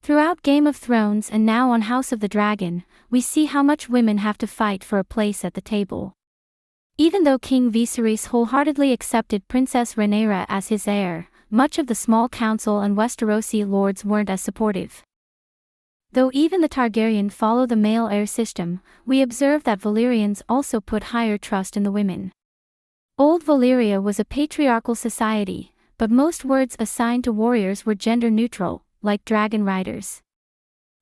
Throughout Game of Thrones and now on House of the Dragon, we see how much women have to fight for a place at the table. Even though King Veeserys wholeheartedly accepted Princess Rhaenyra as his heir, much of the Small Council and Westerosi lords weren't as supportive. Though even the Targaryen follow the male heir system, we observe that Valyrians also put higher trust in the women. Old Valyria was a patriarchal society, but most words assigned to warriors were gender-neutral, like dragon riders.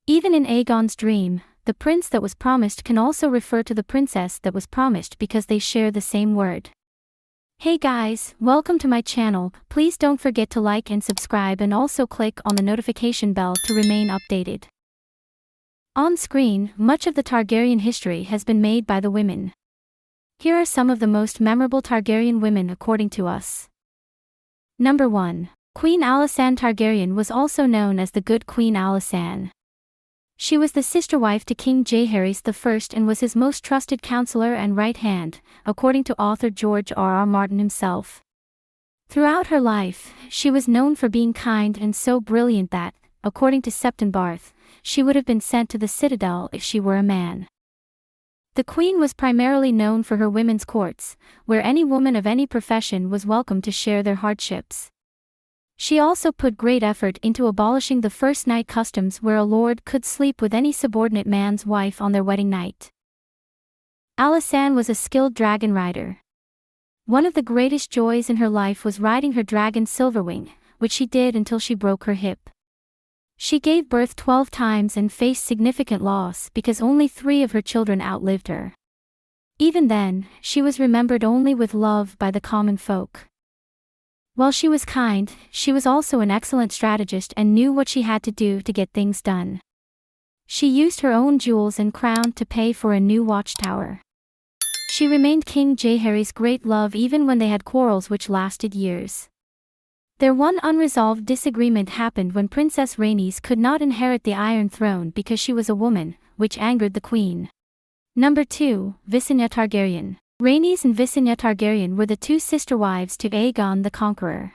Even in Aegon's dream, the prince that was promised can also refer to the princess that was promised because they share the same word. Hey guys, welcome to my channel. Please don't forget to like and subscribe and also click on the notification bell to remain updated. On screen, much of the Targaryen history has been made by the women. Here are some of the most memorable Targaryen women according to us. Number 1. Queen Alysanne Targaryen was also known as the Good Queen Alysanne. She was the sister wife to King Jaehaerys I and was his most trusted counselor and right hand, according to author George R.R. Martin himself. Throughout her life, she was known for being kind and so brilliant that, according to Septon Barth, she would have been sent to the Citadel if she were a man. The queen was primarily known for her women's courts, where any woman of any profession was welcome to share their hardships. She also put great effort into abolishing the first night customs where a lord could sleep with any subordinate man's wife on their wedding night. Alisan was a skilled dragon rider. One of the greatest joys in her life was riding her dragon Silverwing, which she did until she broke her hip. She gave birth 12 times and faced significant loss because only 3 of her children outlived her. Even then, she was remembered only with love by the common folk. While she was kind, she was also an excellent strategist and knew what she had to do to get things done. She used her own jewels and crown to pay for a new watchtower. She remained King Jaehaerys' great love even when they had quarrels which lasted years. Their one unresolved disagreement happened when Princess Rhaenys could not inherit the Iron Throne because she was a woman, which angered the queen. Number 2. Alysanne Targaryen. Rhaenys and Alysanne Targaryen were the 2 sister wives to Aegon the Conqueror.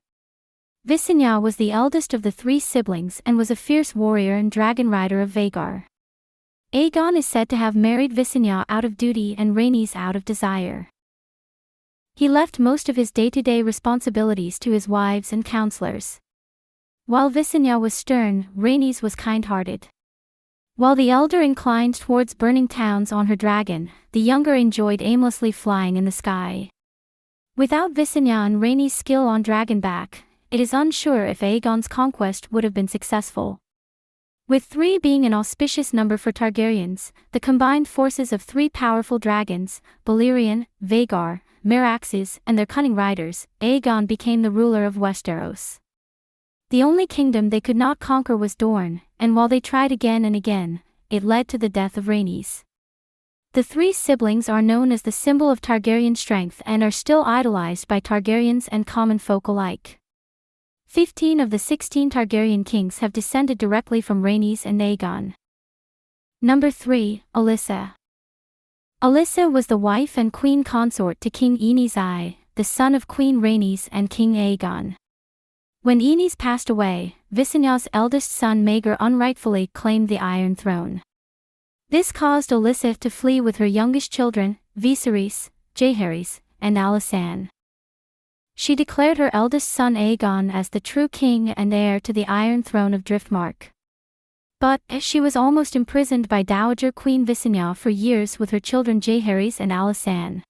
Alysanne was the eldest of the 3 siblings and was a fierce warrior and dragon rider of Vhagar. Aegon is said to have married Alysanne out of duty and Rhaenys out of desire. He left most of his day-to-day responsibilities to his wives and counselors. While Alysanne was stern, Rhaenys was kind-hearted. While the elder inclined towards burning towns on her dragon, the younger enjoyed aimlessly flying in the sky. Without Alysanne and Rhaenys' skill on dragonback, it is unsure if Aegon's conquest would have been successful. With 3 being an auspicious number for Targaryens, the combined forces of 3 powerful dragons, Balerion, Vhagar, Meraxes, and their cunning riders, Aegon became the ruler of Westeros. The only kingdom they could not conquer was Dorne, and while they tried again and again, it led to the death of Rhaenys. The 3 siblings are known as the symbol of Targaryen strength and are still idolized by Targaryens and common folk alike. 15 of the 16 Targaryen kings have descended directly from Rhaenys and Aegon. Number 3. Alyssa. Alyssa was the wife and queen consort to King Aenys, the son of Queen Rhaenys and King Aegon. When Aenys passed away, Alysanne's eldest son Maegor unrightfully claimed the Iron Throne. This caused Alyssa to flee with her youngest children, Viserys, Jaehaerys, and Alisan. She declared her eldest son Aegon as the true king and heir to the Iron Throne of Driftmark. But, she was almost imprisoned by Dowager Queen Alysanne for years with her children Jaehaerys and Alisan.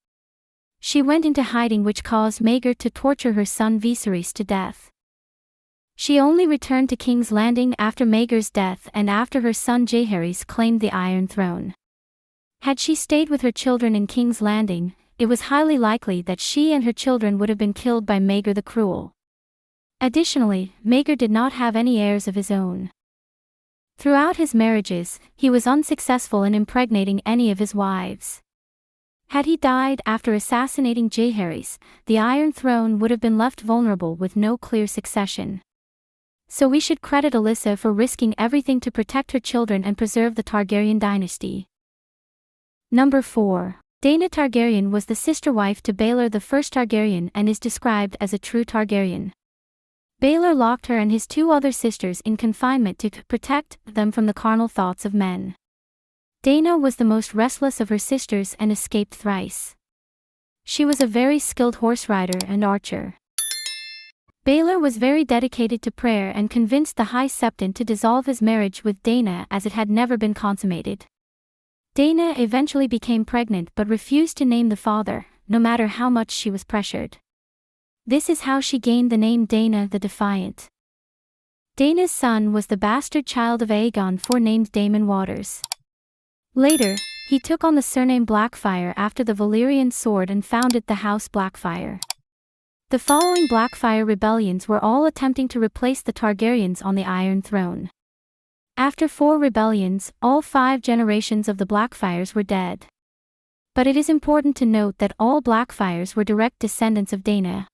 She went into hiding which caused Maegor to torture her son Viserys to death. She only returned to King's Landing after Maegor's death and after her son Jaehaerys claimed the Iron Throne. Had she stayed with her children in King's Landing, it was highly likely that she and her children would have been killed by Maegor the Cruel. Additionally, Maegor did not have any heirs of his own. Throughout his marriages, he was unsuccessful in impregnating any of his wives. Had he died after assassinating Jaehaerys, the Iron Throne would have been left vulnerable with no clear succession. So we should credit Alyssa for risking everything to protect her children and preserve the Targaryen dynasty. Number 4. Daena Targaryen was the sister wife to Baelor I Targaryen and is described as a true Targaryen. Baelor locked her and his two other sisters in confinement to protect them from the carnal thoughts of men. Dana was the most restless of her sisters and escaped thrice. She was a very skilled horse rider and archer. Baelor was very dedicated to prayer and convinced the High Septon to dissolve his marriage with Dana as it had never been consummated. Dana eventually became pregnant but refused to name the father, no matter how much she was pressured. This is how she gained the name Dana the Defiant. Dana's son was the bastard child of Aegon IV named Daemon Waters. Later, he took on the surname Blackfire after the Valyrian sword and founded the House Blackfire. The following Blackfire rebellions were all attempting to replace the Targaryens on the Iron Throne. After 4 rebellions, all 5 generations of the Blackfires were dead. But it is important to note that all Blackfires were direct descendants of Dana.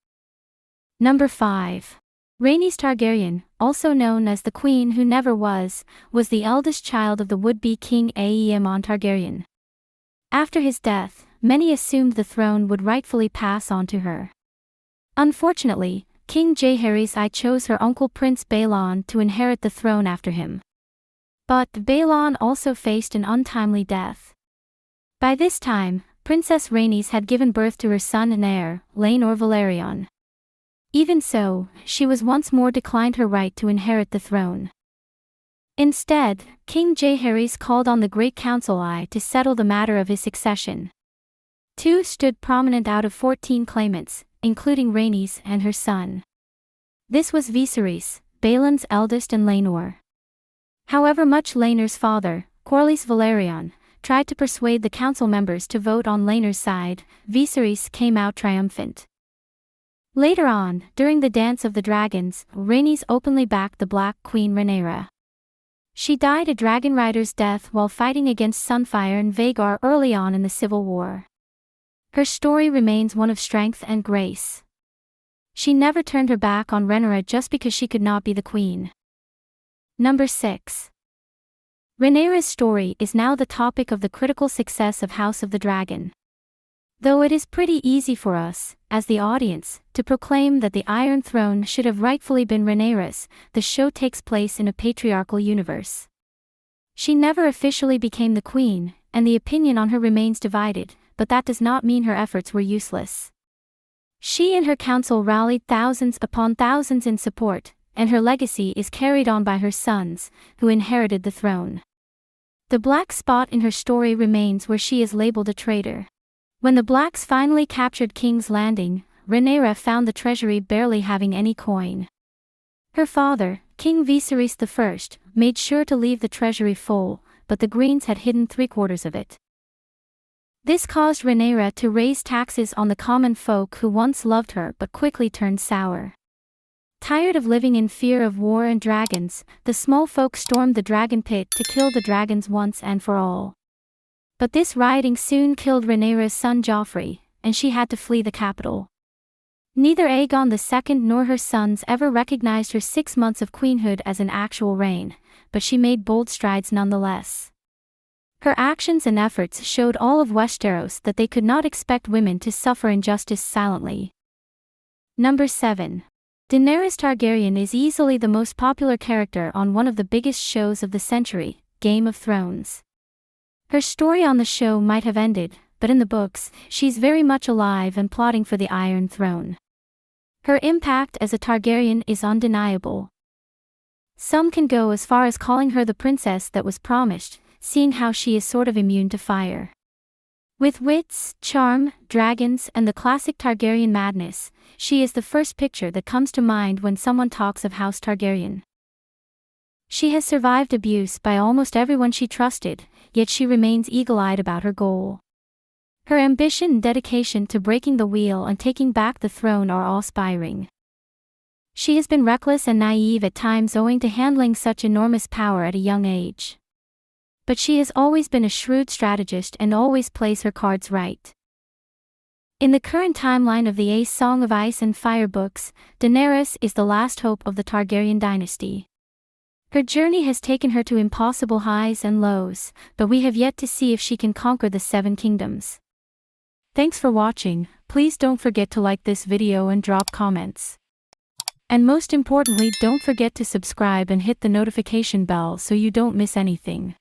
Number 5. Rhaenys Targaryen, also known as the Queen Who Never Was the eldest child of the would-be King Aemon Targaryen. After his death, many assumed the throne would rightfully pass on to her. Unfortunately, King Jaehaerys I chose her uncle Prince Baelon to inherit the throne after him. But Baelon also faced an untimely death. By this time, Princess Rhaenys had given birth to her son and heir, Laenor Velaryon. Even so, she was once more declined her right to inherit the throne. Instead, King Jaehaerys called on the Great Council I to settle the matter of his succession. 2 stood prominent out of 14 claimants, including Rhaenys and her son. This was Veeserys, Baelon's eldest, and Laenor. However much Laenor's father, Corlys Velaryon, tried to persuade the council members to vote on Laenor's side, Veeserys came out triumphant. Later on, during the Dance of the Dragons, Rhaenys openly backed the Black Queen Rhaenyra. She died a dragon rider's death while fighting against Sunfire and Vhagar early on in the Civil War. Her story remains one of strength and grace. She never turned her back on Rhaenyra just because she could not be the queen. Number 6. Rhaenyra's story is now the topic of the critical success of House of the Dragon. Though it is pretty easy for us, as the audience, to proclaim that the Iron Throne should have rightfully been Rhaenyra's, the show takes place in a patriarchal universe. She never officially became the queen, and the opinion on her remains divided, but that does not mean her efforts were useless. She and her council rallied thousands upon thousands in support, and her legacy is carried on by her sons, who inherited the throne. The black spot in her story remains where she is labeled a traitor. When the Blacks finally captured King's Landing, Rhaenyra found the treasury barely having any coin. Her father, King Veeserys I, made sure to leave the treasury full, but the Greens had hidden 3/4 of it. This caused Rhaenyra to raise taxes on the common folk who once loved her but quickly turned sour. Tired of living in fear of war and dragons, the small folk stormed the dragon pit to kill the dragons once and for all. But this rioting soon killed Rhaenyra's son Joffrey, and she had to flee the capital. Neither Aegon II nor her sons ever recognized her 6 months of queenhood as an actual reign, but she made bold strides nonetheless. Her actions and efforts showed all of Westeros that they could not expect women to suffer injustice silently. Number 7. Daenerys Targaryen is easily the most popular character on one of the biggest shows of the century, Game of Thrones. Her story on the show might have ended, but in the books, she's very much alive and plotting for the Iron Throne. Her impact as a Targaryen is undeniable. Some can go as far as calling her the princess that was promised, seeing how she is sort of immune to fire. With wits, charm, dragons, and the classic Targaryen madness, she is the first picture that comes to mind when someone talks of House Targaryen. She has survived abuse by almost everyone she trusted, yet she remains eagle-eyed about her goal. Her ambition and dedication to breaking the wheel and taking back the throne are awe-inspiring. She has been reckless and naive at times owing to handling such enormous power at a young age. But she has always been a shrewd strategist and always plays her cards right. In the current timeline of the A Song of Ice and Fire books, Daenerys is the last hope of the Targaryen dynasty. Her journey has taken her to impossible highs and lows, but we have yet to see if she can conquer the 7 kingdoms. Thanks for watching. Please don't forget to like this video and drop comments. And most importantly, don't forget to subscribe and hit the notification bell so you don't miss anything.